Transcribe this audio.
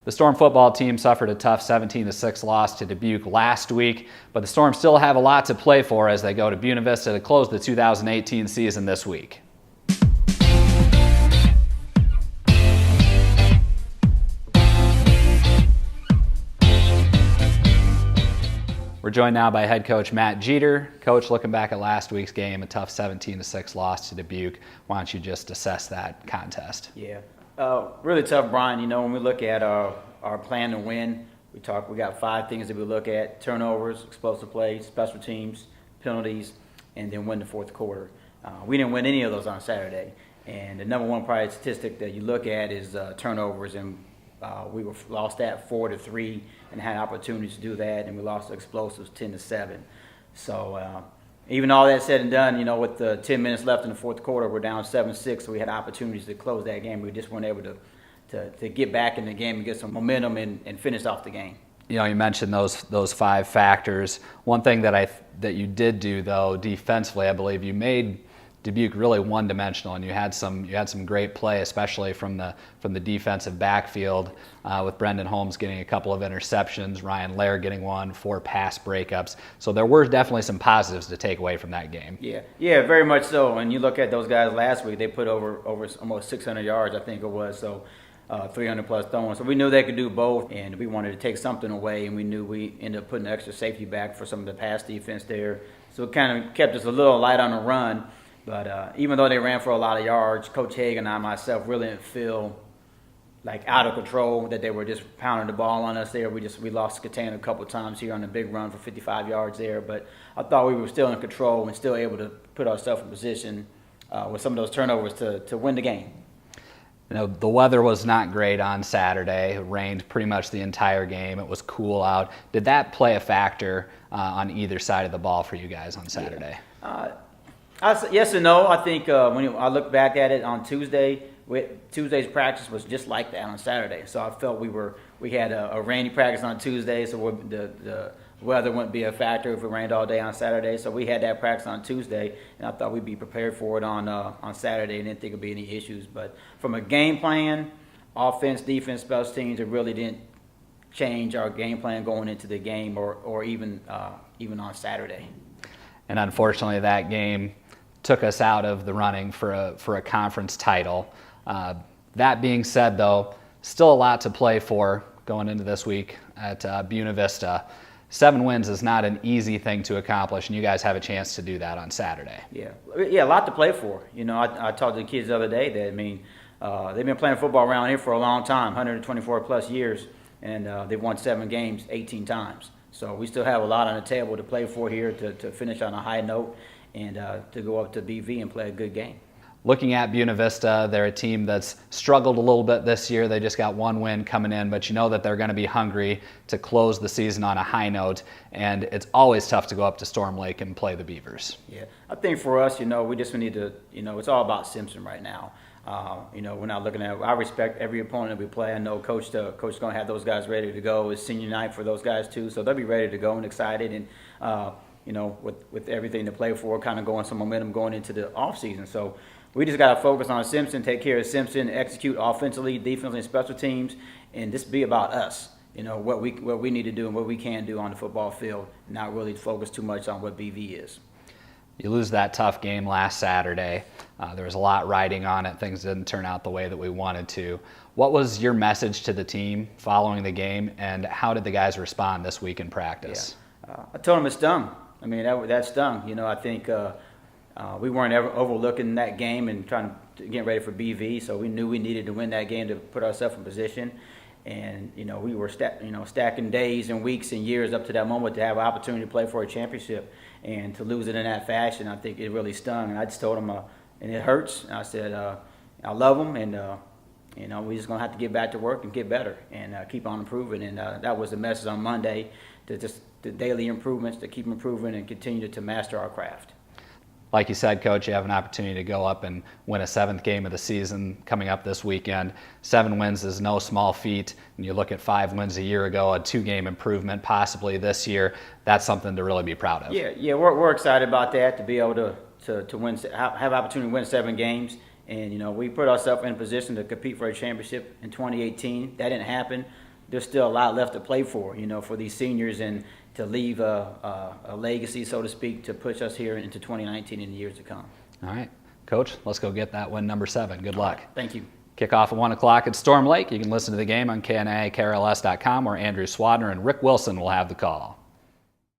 The Storm football team suffered a tough 17-6 loss to Dubuque last week, but the Storm still have a lot to play for as they go to Buena Vista to close the 2018 season this week. We're joined now by head coach Matt Jeter. Coach, looking back at last week's game, a tough 17-6 loss to Dubuque. Why don't you just assess that contest? Yeah, really tough, Brian. You know, when we look at our plan to win, we got 5 things that we look at: turnovers, explosive plays, special teams, penalties, and then win the fourth quarter. We didn't win any of those on Saturday. And the number one probably statistic that you look at is turnovers, and we lost that 4-3 and had opportunities to do that, and we lost the explosives 10-7. So even all that said and done, you know, with the 10 minutes left in the fourth quarter, we're down 7-6, so we had opportunities to close that game. We just weren't able to get back in the game and get some momentum and finish off the game. You know, you mentioned those 5 factors. One thing that you did do, though, defensively, I believe you made Dubuque really one-dimensional, and you had some great play, especially from the defensive backfield, with Brendan Holmes getting a couple of interceptions, Ryan Lair getting 1, 4 pass breakups. So there were definitely some positives to take away from that game. Yeah, very much so. And you look at those guys last week; they put over almost 600 yards, I think it was. So 300 plus throwing. So we knew they could do both, and we wanted to take something away, and we knew we ended up putting extra safety back for some of the pass defense there. So it kind of kept us a little light on the run. But even though they ran for a lot of yards, Coach Haig and I myself really didn't feel like out of control, that they were just pounding the ball on us there. We lost contain a couple of times here on the big run for 55 yards there. But I thought we were still in control and still able to put ourselves in position with some of those turnovers to win the game. You know, the weather was not great on Saturday. It rained pretty much the entire game. It was cool out. Did that play a factor on either side of the ball for you guys on Saturday? Yeah. Yes and no. I think when I look back at it on Tuesday, Tuesday's practice was just like that on Saturday. So I felt we had a rainy practice on Tuesday, so the weather wouldn't be a factor if it rained all day on Saturday. So we had that practice on Tuesday, and I thought we'd be prepared for it on Saturday, and didn't think it'd be any issues. But from a game plan, offense, defense, special teams, it really didn't change our game plan going into the game or even on Saturday. And unfortunately, that game took us out of the running for a conference title. That being said, though, still a lot to play for going into this week at Buena Vista. 7 wins is not an easy thing to accomplish, and you guys have a chance to do that on Saturday. Yeah, a lot to play for. You know, I talked to the kids the other day that, they've been playing football around here for a long time, 124 plus years, and they've won 7 games 18 times. So we still have a lot on the table to play for here to finish on a high note and to go up to BV and play a good game. Looking at Buena Vista, they're a team that's struggled a little bit this year. They just got 1 win coming in, but you know that they're going to be hungry to close the season on a high note, and it's always tough to go up to Storm Lake and play the Beavers. Yeah, I think for us, you know, we just need to, you know, it's all about Simpson right now. You know, we're not looking at. I respect every opponent that we play. I know Coach going to have those guys ready to go. It's senior night for those guys too, so they'll be ready to go and excited. And you know, with everything to play for, kind of going some momentum going into the off season. So we just got to focus on Simpson, take care of Simpson, execute offensively, defensively, and special teams, and just be about us. You know, what we need to do and what we can do on the football field, not really focus too much on what BV is. You lose that tough game last Saturday. There was a lot riding on it. Things didn't turn out the way that we wanted to. What was your message to the team following the game, and how did the guys respond this week in practice? Yeah. I told them it stung. I mean, that stung. You know, I think we weren't ever overlooking that game and trying to get ready for BV, so we knew we needed to win that game to put ourselves in position. And, you know, we were stacking days and weeks and years up to that moment to have an opportunity to play for a championship. And to lose it in that fashion, I think it really stung. And I just told them, and it hurts. And I said, I love them, and, you know, we're just going to have to get back to work and get better and keep on improving. And that was the message on Monday, to just the daily improvements, to keep improving and continue to master our craft. Like you said, Coach, you have an opportunity to go up and win a 7th game of the season coming up this weekend. 7 wins is no small feat. And you look at 5 wins a year ago, a 2-game improvement possibly this year. That's something to really be proud of. Yeah, we're excited about that, to be able to win, have opportunity to win 7 games. And, you know, we put ourselves in a position to compete for a championship in 2018. That didn't happen. there's still a lot left to play for, for these seniors and to leave a legacy, so to speak, to push us here into 2019 and the years to come. All right. Coach, let's go get that win number 7. Good luck. Thank you. Kickoff at 1 o'clock at Storm Lake. You can listen to the game on KNAKRLS.com, where Andrew Swadner and Rick Wilson will have the call.